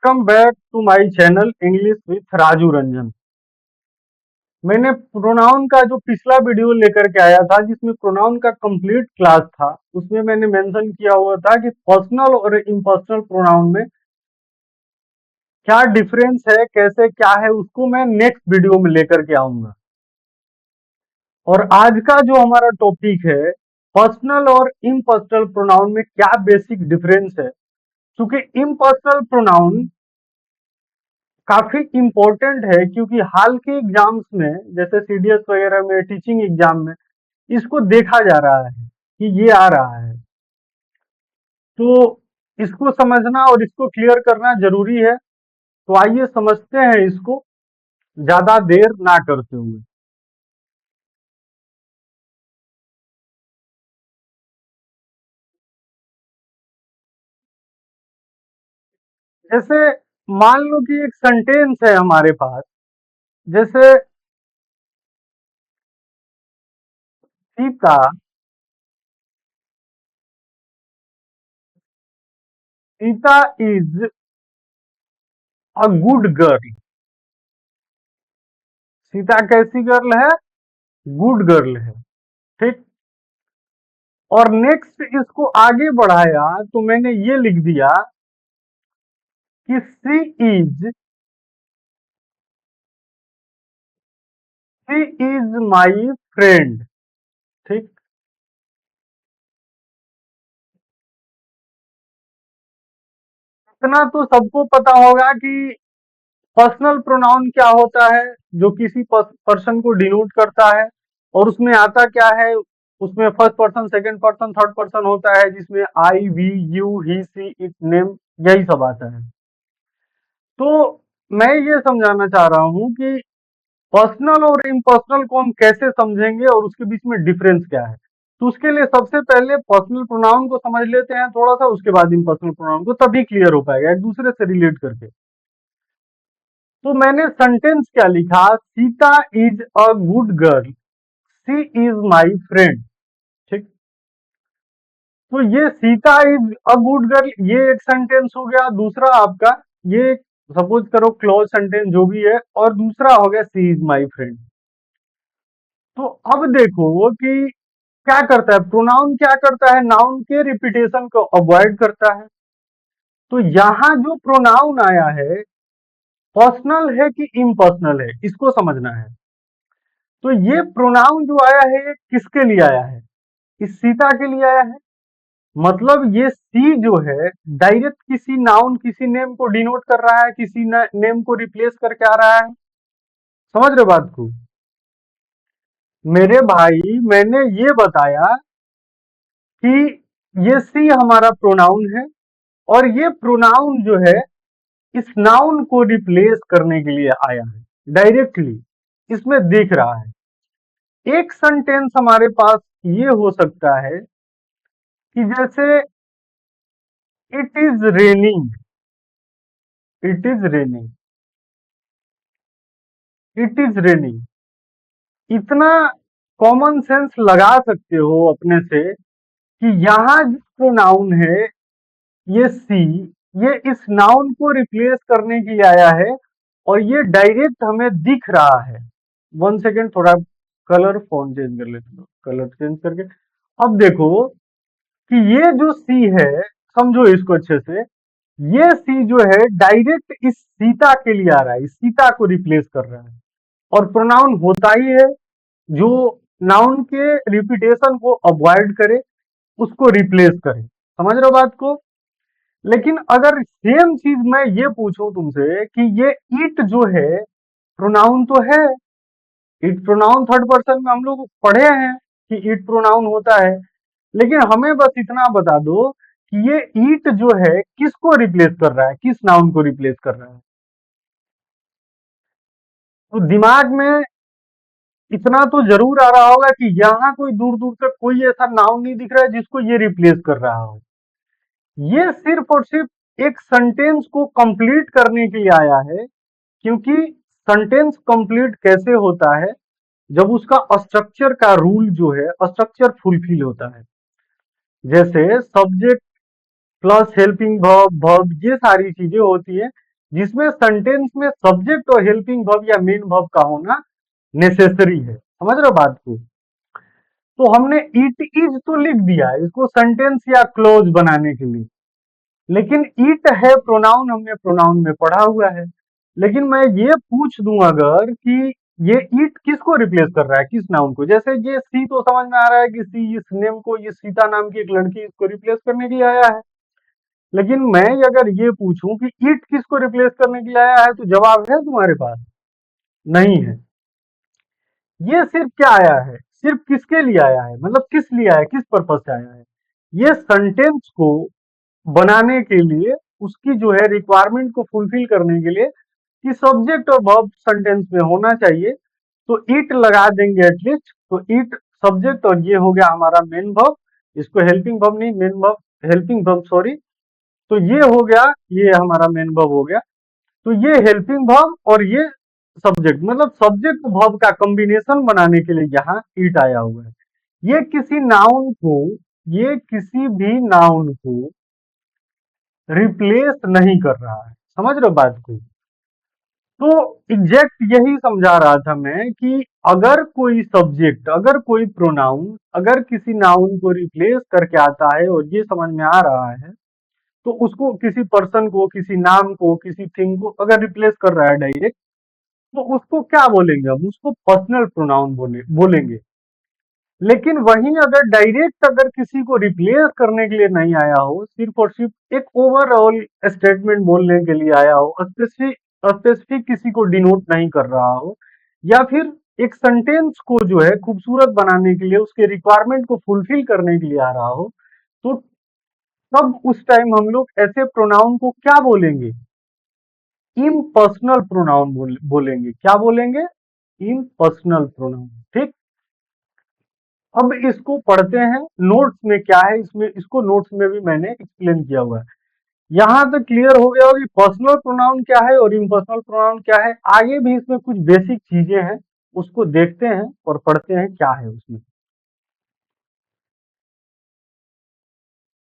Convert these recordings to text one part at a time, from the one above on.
Welcome back to my channel English with Raju Ranjan. मैंने pronoun का जो पिछला वीडियो लेकर के आया था जिसमें प्रोनाउन का कंप्लीट क्लास था, उसमें मैंने मेंशन किया हुआ था कि पर्सनल और इम्पर्सनल प्रोनाउन में क्या डिफरेंस है, कैसे क्या है, उसको मैं नेक्स्ट वीडियो में लेकर के आऊंगा। और आज का जो हमारा टॉपिक है, पर्सनल और इम्पर्सनल प्रोनाउन में क्या बेसिक डिफरेंस है। क्योंकि इम्पर्सनल प्रोनाउन काफी इम्पोर्टेंट है, क्योंकि हाल के एग्जाम्स में जैसे सीडीएस वगैरह में, टीचिंग एग्जाम में इसको देखा जा रहा है कि ये आ रहा है। तो इसको समझना और इसको क्लियर करना जरूरी है। तो आइए समझते हैं इसको, ज्यादा देर ना करते हुए। जैसे मान लो कि एक सेंटेंस है हमारे पास, जैसे Sita Sita is a good girl. Sita कैसी गर्ल है? गुड गर्ल है। ठीक। और नेक्स्ट इसको आगे बढ़ाया तो मैंने ये लिख दिया कि सी इज माई फ्रेंड। ठीक। इतना तो सबको पता होगा कि पर्सनल प्रोनाउन क्या होता है, जो किसी पर्सन को डिनोट करता है। और उसमें आता क्या है, उसमें first person, second person, third person होता है, जिसमें I, we, you, he, she, it, name, यही सब आता है। तो मैं ये समझाना चाह रहा हूं कि पर्सनल और इम्पर्सनल को हम कैसे समझेंगे और उसके बीच में डिफरेंस क्या है। तो उसके लिए सबसे पहले पर्सनल प्रोनाउन को समझ लेते हैं थोड़ा सा, उसके बाद इम्पर्सनल प्रोनाउन को, तभी क्लियर हो पाएगा एक दूसरे से रिलेट करके। तो मैंने सेंटेंस क्या लिखा, Sita is a good girl, she is my friend. ठीक। तो ये Sita is a good girl, ये एक सेंटेंस हो गया। दूसरा आपका ये सपोज करो क्लोज सेंटेंस जो भी है, और दूसरा हो गया सी इज माई फ्रेंड। तो अब देखो कि क्या करता है प्रोनाउन, क्या करता है, नाउन के रिपीटेशन को अवॉइड करता है। तो यहां जो प्रोनाउन आया है, पर्सनल है कि इम्पर्सनल है, इसको समझना है। तो ये प्रोनाउन जो आया है ये किसके लिए आया है? इस सीता के लिए आया है। मतलब ये सी जो है डायरेक्ट किसी नाउन, किसी नेम को डिनोट कर रहा है, किसी नेम को रिप्लेस करके आ रहा है। समझ रहे बात को? मेरे भाई, मैंने ये बताया कि ये सी हमारा प्रोनाउन है, और ये प्रोनाउन जो है इस नाउन को रिप्लेस करने के लिए आया है डायरेक्टली, इसमें दिख रहा है। एक सेंटेंस हमारे पास ये हो सकता है कि जैसे it is raining, it is raining, it is raining. इतना कॉमन सेंस लगा सकते हो अपने से कि यहाँ जो प्रोनाउन है ये सी, ये इस नाउन को रिप्लेस करने के लिए आया है, और ये डायरेक्ट हमें दिख रहा है। वन सेकेंड, थोड़ा कलर फोन चेंज कर लेते हो, कलर चेंज करके। अब देखो कि ये जो सी है, समझो इसको अच्छे से, ये सी जो है डायरेक्ट इस सीता के लिए आ रहा है, इस सीता को रिप्लेस कर रहा है। और प्रोनाउन होता ही है जो नाउन के रिपीटेशन को अवॉइड करे, उसको रिप्लेस करे। समझ रहे हो बात को? लेकिन अगर सेम चीज मैं ये पूछूं तुमसे कि ये इट जो है प्रोनाउन तो है, इट प्रोनाउन थर्ड पर्सन में हम लोग पढ़े हैं कि इट प्रोनाउन होता है, लेकिन हमें बस इतना बता दो कि ये ईट जो है किसको रिप्लेस कर रहा है, किस नाउन को रिप्लेस कर रहा है। तो दिमाग में इतना तो जरूर आ रहा होगा कि यहाँ कोई दूर दूर तक कोई ऐसा नाउन नहीं दिख रहा है जिसको ये रिप्लेस कर रहा हो। ये सिर्फ और सिर्फ एक सेंटेंस को कंप्लीट करने के लिए आया है। क्योंकि सेंटेंस कंप्लीट कैसे होता है, जब उसका स्ट्रक्चर का रूल जो है, स्ट्रक्चर फुलफिल होता है। जैसे subject plus helping verb, verb, ये सारी चीजें होती है। जिसमें सेंटेंस में सब्जेक्ट और हेल्पिंग वर्ब या मेन वर्ब का होना नेसेसरी है। समझ रहे हो बात को? तो हमने इट इज तो लिख दिया इसको सेंटेंस या क्लोज बनाने के लिए, लेकिन इट है प्रोनाउन, हमने प्रोनाउन में पढ़ा हुआ है। लेकिन मैं ये पूछ दूं अगर कि ये इट किसको रिप्लेस कर रहा है, किस नाउन को? जैसे ये सी तो समझ में आ रहा है कि सी इस नेम को, ये सीता नाम की एक लड़की, इसको रिप्लेस करने के लिए आया है। लेकिन मैं अगर ये पूछूं कि इट किसको रिप्लेस करने के लिए आया है, तो जवाब है तुम्हारे पास? नहीं है। ये सिर्फ क्या आया है, सिर्फ किसके लिए आया है, मतलब किस लिए आया है, किस पर्पज से आया है? ये सेंटेंस को बनाने के लिए, उसकी जो है रिक्वायरमेंट को फुलफिल करने के लिए कि सब्जेक्ट और वर्ब सेंटेंस में होना चाहिए, तो इट लगा देंगे एटलीस्ट। तो इट सब्जेक्ट और ये हो गया हमारा मेन वर्ब, इसको हेल्पिंग वर्ब नहीं, main verb, helping verb sorry. तो ये हो गया, ये हमारा मेन वर्ब हो गया। तो ये हेल्पिंग वर्ब और ये सब्जेक्ट, मतलब सब्जेक्ट वर्ब का कॉम्बिनेशन बनाने के लिए यहाँ इट आया हुआ है। ये किसी नाउन को, ये किसी भी नाउन को रिप्लेस नहीं कर रहा है। समझ रहे हो बात को? तो एग्जैक्ट यही समझा रहा था मैं कि अगर कोई सब्जेक्ट, अगर कोई प्रोनाउन अगर किसी नाउन को रिप्लेस करके आता है और ये समझ में आ रहा है, तो उसको किसी पर्सन को, किसी नाम को, किसी थिंग को अगर रिप्लेस कर रहा है डायरेक्ट, तो उसको क्या बोलेंगे? हम उसको पर्सनल प्रोनाउन बोलेंगे। लेकिन वहीं अगर डायरेक्ट अगर किसी को रिप्लेस करने के लिए नहीं आया हो, सिर्फ और सिर्फ एक ओवरऑल स्टेटमेंट बोलने के लिए आया हो, स्पेसिफिक स्पेसिफिक किसी को डिनोट नहीं कर रहा हो, या फिर एक सेंटेंस को जो है खूबसूरत बनाने के लिए, उसके रिक्वायरमेंट को फुलफिल करने के लिए आ रहा हो, तो तब उस टाइम हम लोग ऐसे प्रोनाउन को क्या बोलेंगे? इम्पर्सनल प्रोनाउन बोलेंगे। क्या बोलेंगे? Impersonal pronoun. ठीक। अब इसको पढ़ते हैं नोट्स में क्या है, इसमें इसको नोट्स में भी मैंने एक्सप्लेन किया हुआ है। यहां तक क्लियर हो गया होगा कि पर्सनल प्रोनाउन क्या है और इम्पर्सनल प्रोनाउन क्या है। आगे भी इसमें कुछ बेसिक चीजें हैं, उसको देखते हैं और पढ़ते हैं क्या है उसमें।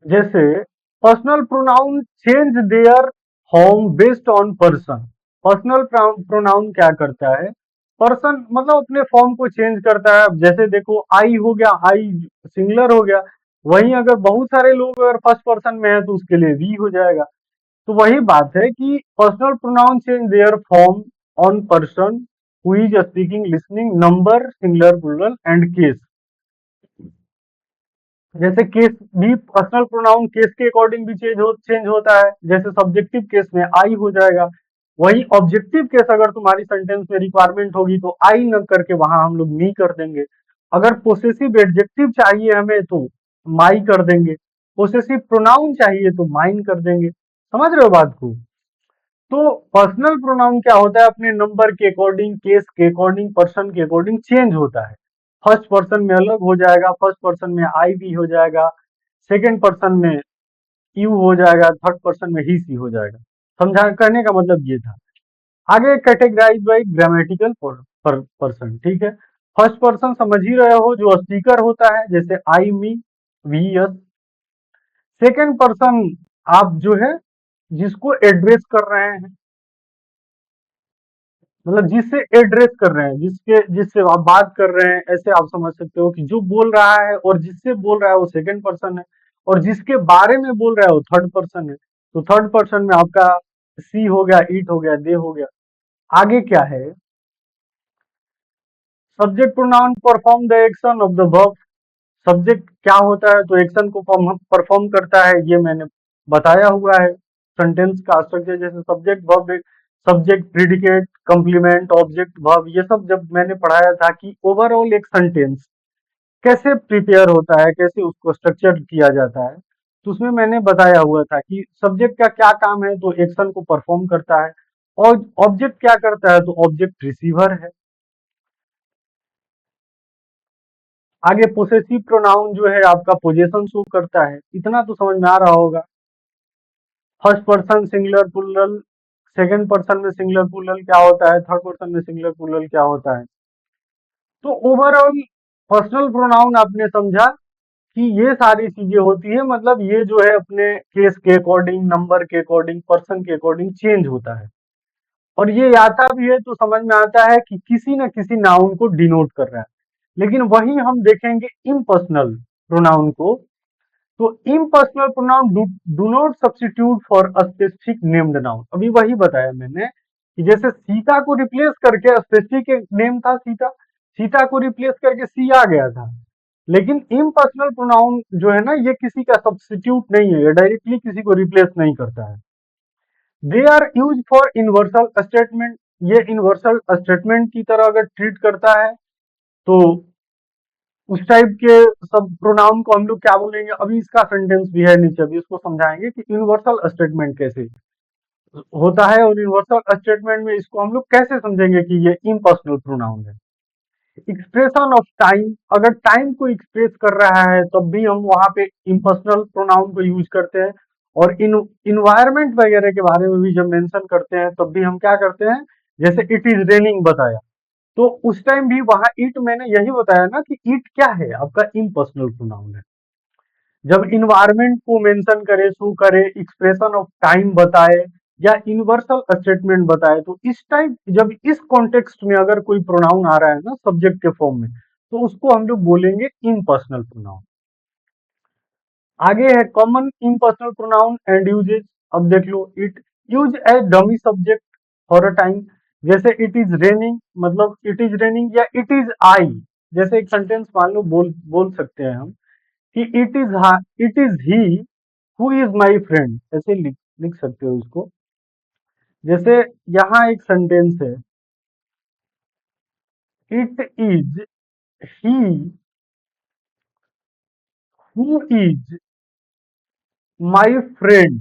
जैसे personal pronoun change their form based on person. Personal pronoun क्या करता है? पर्सन मतलब अपने फॉर्म को चेंज करता है। अब जैसे देखो, आई हो गया, आई सिंगुलर हो गया। वहीं अगर बहुत सारे लोग अगर फर्स्ट पर्सन में है तो उसके लिए वी हो जाएगा। तो वही बात है कि personal pronoun change their form on person who is speaking, listening, number, singular, plural and case. जैसे केस भी, पर्सनल प्रोनाउन केस के अकॉर्डिंग भी चेंज होता है। जैसे सब्जेक्टिव केस में आई हो जाएगा, वही ऑब्जेक्टिव केस अगर तुम्हारी सेंटेंस में रिक्वायरमेंट होगी तो आई न करके वहां हम लोग मी कर देंगे। अगर पोसेसिव एडजेक्टिव चाहिए हमें तो माई कर देंगे। पोसेसिव प्रोनाउन चाहिए तो माइन कर देंगे। समझ रहे हो बात को? तो पर्सनल प्रोनाउन क्या होता है? अपने नंबर के अकॉर्डिंग, केस के अकॉर्डिंग, पर्सन के अकॉर्डिंग चेंज होता है। फर्स्ट पर्सन में अलग हो जाएगा, फर्स्ट पर्सन में आई भी हो जाएगा, सेकंड पर्सन में यू हो जाएगा, थर्ड पर्सन में ही सी हो जाएगा। समझा? कहने का मतलब ये था। आगे कैटेगराइज बाई ग्रामेटिकल पर्सन। ठीक है। फर्स्ट पर्सन समझ ही रहे हो, जो स्पीकर होता है, जैसे आई, मी, वी, यस। सेकंड पर्सन आप जो है जिसको एड्रेस कर रहे हैं, मतलब जिससे एड्रेस कर रहे हैं, जिसके जिससे आप बात कर रहे हैं, ऐसे आप समझ सकते हो कि जो बोल रहा है और जिससे बोल रहा है वो सेकंड पर्सन है, और जिसके बारे में बोल रहा है वो थर्ड पर्सन है। तो थर्ड पर्सन में आपका सी हो गया, इट हो गया, दे हो गया। आगे क्या है? Subject pronoun perform the action of the verb. Subject क्या होता है? तो एक्शन को परफॉर्म करता है, ये मैंने बताया हुआ है। सेंटेंस का स्ट्रक्चर जैसे subject verb, subject predicate complement object verb, ये सब जब मैंने पढ़ाया था कि ओवरऑल एक सेंटेंस कैसे प्रिपेयर होता है, कैसे उसको स्ट्रक्चर किया जाता है, तो उसमें मैंने बताया हुआ था कि सब्जेक्ट का क्या काम है, तो एक्शन को परफॉर्म करता है। और ऑब्जेक्ट क्या करता है? तो ऑब्जेक्ट रिसीवर है। आगे पोसेसिव प्रोनाउन जो है आपका पोजेशन शो करता है। इतना तो समझ में आ रहा होगा। First person singular plural, second person में सिंगुलर प्लूरल क्या होता है, थर्ड पर्सन में सिंगुलर प्लूरल क्या होता है। तो ओवरऑल पर्सनल प्रोनाउन आपने समझा कि ये सारी चीजें होती है, मतलब ये जो है अपने केस के अकॉर्डिंग, नंबर के अकॉर्डिंग, पर्सन के अकॉर्डिंग चेंज होता है। और ये आता भी है तो समझ में आता है कि किसी न किसी नाउन को डिनोट कर रहा है। लेकिन वही हम देखेंगे इम्पर्सनल प्रोनाउन को, तो impersonal pronoun do not substitute for a specific named noun. अभी वही बताया मैंने कि जैसे सीता को रिप्लेस करके स्पेसिफिक एक नेम था सीता, सीता को रिप्लेस करके सी आ गया था। लेकिन इम्पर्सनल प्रोनाउन जो है ना, ये किसी का सब्स्टिट्यूट नहीं है, ये डायरेक्टली किसी को रिप्लेस नहीं करता है। They are use for universal statement, ये यूनिवर्सल स्टेटमेंट की तरह अगर ट्रीट करता है तो उस टाइप के सब प्रोनाउन को हम लोग क्या बोलेंगे। अभी इसका सेंटेंस भी है नीचे, अभी इसको समझाएंगे कि यूनिवर्सल स्टेटमेंट कैसे होता है, और यूनिवर्सल स्टेटमेंट में इसको हम लोग कैसे समझेंगे कि ये इम्पर्सनल प्रोनाउन है। एक्सप्रेशन ऑफ टाइम, अगर टाइम को एक्सप्रेस कर रहा है तब भी हम वहां पे इम्पर्सनल प्रोनाउन को यूज करते हैं। और इन इन्वायरमेंट वगैरह के बारे में भी जब मेंशन करते हैं तब भी हम क्या करते हैं, जैसे इट इज रेनिंग बताया तो उस टाइम भी वहां इट, मैंने यही बताया ना कि इट क्या है, आपका इम्पर्सनल प्रोनाउन है। जब इन्वायरमेंट को मेंशन करे, शो करे, एक्सप्रेशन ऑफ टाइम बताए या यूनिवर्सल स्टेटमेंट बताए, तो इस टाइप जब इस कॉन्टेक्स्ट में अगर कोई प्रोनाउन आ रहा है ना सब्जेक्ट के फॉर्म में, तो उसको हम लोग बोलेंगे इम्पर्सनल प्रोनाउन। आगे है common impersonal pronoun and usages. अब देख लो, it use as dummy subject for a time, जैसे इट इज रेनिंग, मतलब इट इज रेनिंग या इट इज आई, जैसे एक सेंटेंस मान लो बोल बोल सकते हैं हम कि it is he who is my friend, ऐसे लिख लिख सकते हो इसको। जैसे यहाँ एक सेंटेंस है, it is he who is my friend,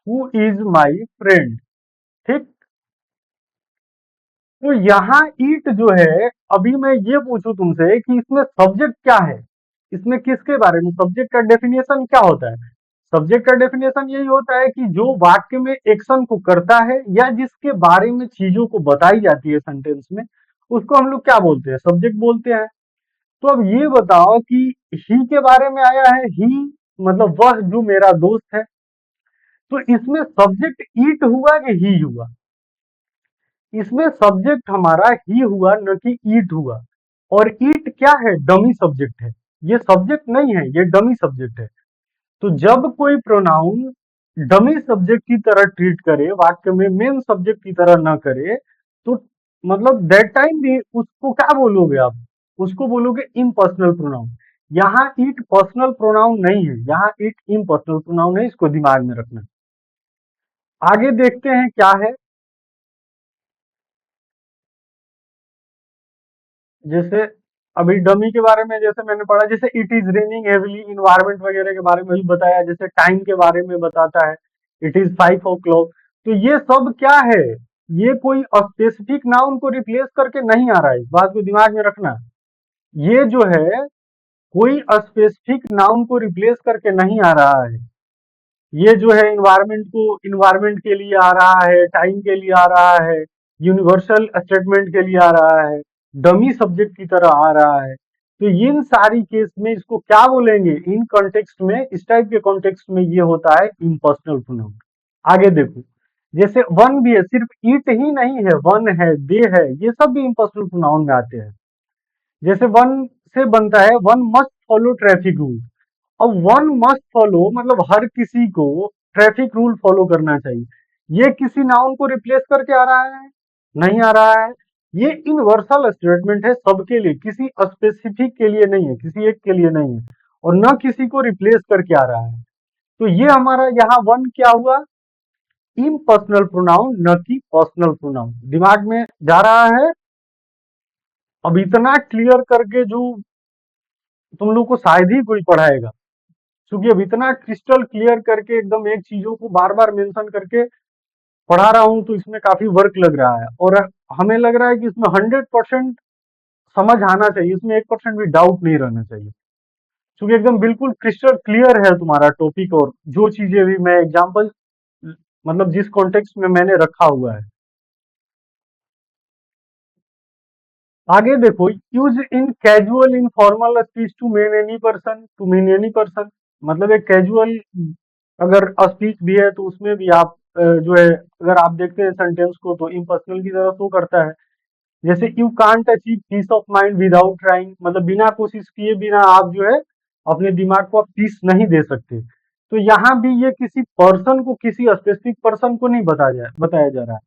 who is my friend. ठीक, तो यहाँ ईट जो है, अभी मैं ये पूछूं तुमसे कि इसमें सब्जेक्ट क्या है, इसमें किसके बारे में, सब्जेक्ट का डेफिनेशन क्या होता है। सब्जेक्ट का डेफिनेशन यही होता है कि जो वाक्य में एक्शन को करता है या जिसके बारे में चीजों को बताई जाती है सेंटेंस में, उसको हम लोग क्या बोलते हैं, सब्जेक्ट बोलते हैं। तो अब ये बताओ कि ही के बारे में आया है, ही मतलब वह जो मेरा दोस्त है, तो इसमें सब्जेक्ट ईट हुआ कि ही हुआ, इसमें सब्जेक्ट हमारा ही हुआ न कि ईट हुआ। और ईट क्या है, डमी सब्जेक्ट है, ये सब्जेक्ट नहीं है, ये डमी सब्जेक्ट है। तो जब कोई प्रोनाउन डमी सब्जेक्ट की तरह ट्रीट करे, वाक्य में मेन सब्जेक्ट की तरह ना करे, तो मतलब दैट टाइम भी उसको क्या बोलोगे आप, उसको बोलोगे इम्पर्सनल प्रोनाउन। यहाँ इट पर्सनल प्रोनाउन नहीं है, यहाँ इट इम्पर्सनल प्रोनाउन है, इसको दिमाग में रखना। आगे देखते हैं क्या है। जैसे अभी डमी के बारे में जैसे मैंने पढ़ा, जैसे it is raining heavily, environment वगैरह के बारे में भी बताया, जैसे टाइम के बारे में बताता है, इट इज 5 o'clock। तो ये सब क्या है, ये कोई स्पेसिफिक नाउन को रिप्लेस करके नहीं आ रहा है, इस बात को दिमाग में रखना। ये जो है कोई स्पेसिफिक नाउन को रिप्लेस करके नहीं आ रहा है, ये जो है इन्वायरमेंट को, इन्वायरमेंट के लिए आ रहा है, टाइम के लिए आ रहा है, यूनिवर्सल स्टेटमेंट के लिए आ रहा है, डमी सब्जेक्ट की तरह आ रहा है। तो इन सारी केस में इसको क्या बोलेंगे, इन कॉन्टेक्स्ट में, इस टाइप के कॉन्टेक्स्ट में ये होता है इम्पर्सनल प्रोनाउन। आगे देखो, जैसे वन भी है, सिर्फ ईट ही नहीं है, वन है, दे है, ये सब भी इम्पर्सनल प्रोनाउन में आते हैं। जैसे वन से बनता है, one must follow traffic rule. अब वन मस्ट फॉलो मतलब हर किसी को ट्रैफिक रूल फॉलो करना चाहिए, ये किसी नाउन को रिप्लेस करके आ रहा है, नहीं आ रहा है। ये यूनिवर्सल स्टेटमेंट है, सबके लिए, किसी स्पेसिफिक के लिए नहीं है, किसी एक के लिए नहीं है, और न किसी को रिप्लेस करके आ रहा है। तो ये हमारा यहाँ वन क्या हुआ, इम्पर्सनल प्रोनाउन न कि पर्सनल प्रोनाउन। दिमाग में जा रहा है। अब इतना क्लियर करके जो तुम लोग को शायद ही कोई पढ़ाएगा, क्योंकि अब इतना क्रिस्टल क्लियर करके एकदम एक चीजों को बार बार मेंशन करके पढ़ा रहा हूं, तो इसमें काफी वर्क लग रहा है। और हमें लग रहा है कि इसमें 100% समझ आना चाहिए, इसमें 1% भी डाउट नहीं रहना चाहिए, क्योंकि एकदम बिल्कुल क्रिस्टल क्लियर है तुम्हारा टॉपिक, और जो चीजें भी मैं एग्जाम्पल मतलब जिस कॉन्टेक्स्ट में मैंने रखा हुआ है। आगे देखो, use in casual informal speech to mean any person. मतलब एक कैजुअल अगर स्पीच भी है तो उसमें भी आप जो है, अगर आप देखते हैं सेंटेंस को तो इम्पर्सनल की तरह शो करता है। जैसे you can't achieve peace of mind without trying, मतलब बिना कोशिश किए बिना आप जो है अपने दिमाग को आप पीस नहीं दे सकते। तो यहाँ भी ये किसी पर्सन को, किसी स्पेसिफिक पर्सन को नहीं बताया जा रहा है।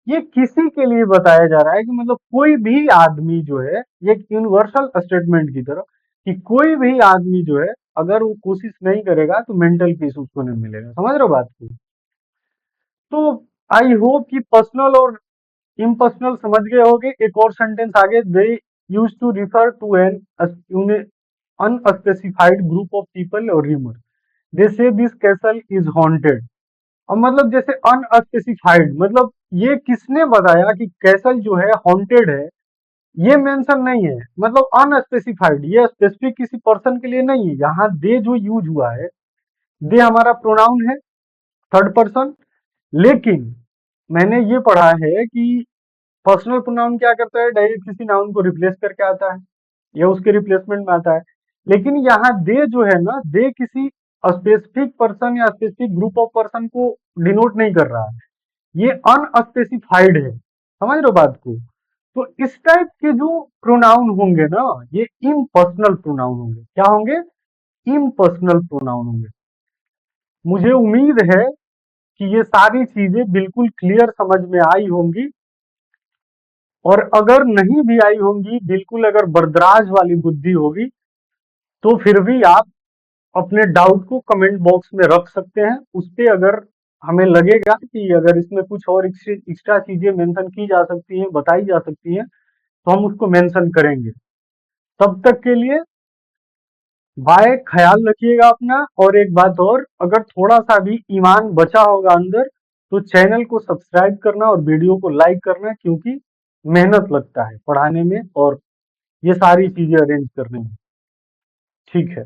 ये किसी के लिए बताया जा रहा है कि मतलब कोई भी आदमी जो है, ये एक यूनिवर्सल स्टेटमेंट की तरह, कि कोई भी आदमी जो है अगर वो कोशिश नहीं करेगा तो मेंटल पीस उसको नहीं मिलेगा। समझ रहे हो बात को? तो आई होप कि पर्सनल और इम्पर्सनल समझ गए होगे। एक और सेंटेंस आगे, they use to refer to an unspecified group of people और rumour, they say this castle is haunted. अब मतलब जैसे अनस्पेसिफाइड, मतलब ये किसने बताया कि कैसल जो है हॉन्टेड है, ये मेंशन नहीं है। मतलब अनस्पेसिफाइड, ये स्पेसिफिक किसी पर्सन के लिए नहीं है। यहाँ दे जो यूज हुआ है, दे हमारा प्रोनाउन है, थर्ड पर्सन। लेकिन मैंने ये पढ़ा है कि पर्सनल प्रोनाउन क्या करता है, डायरेक्ट किसी नाउन को रिप्लेस करके आता है या उसके रिप्लेसमेंट में आता है। लेकिन यहाँ दे जो है ना, दे किसी स्पेसिफिक पर्सन या स्पेसिफिक ग्रुप ऑफ पर्सन को डिनोट नहीं कर रहा है। ये अनस्पेसिफाइड है। समझ रहे हो बात को? तो इस टाइप के जो प्रोनाउन होंगे ना, ये इम्पर्सनल प्रोनाउन होंगे। क्या होंगे? इम्पर्सनल प्रोनाउन होंगे। मुझे उम्मीद है कि ये सारी चीजें बिल्कुल क्लियर समझ में आई होंगी। और अगर नहीं भी आई होंगी, बिल्कुल अगर बरदराज वाली बुद्धि होगी, तो फिर भी आप अपने डाउट को कमेंट बॉक्स में रख सकते हैं। उस पे अगर हमें लगेगा कि अगर इसमें कुछ और एक्स्ट्रा चीजें मेंशन की जा सकती हैं, बताई जा सकती हैं, तो हम उसको मेंशन करेंगे। तब तक के लिए बाय, ख्याल रखिएगा अपना। और एक बात और, अगर थोड़ा सा भी ईमान बचा होगा अंदर, तो चैनल को सब्सक्राइब करना और वीडियो को लाइक करना, क्योंकि मेहनत लगता है पढ़ाने में और ये सारी चीजें अरेंज करने में। ठीक है।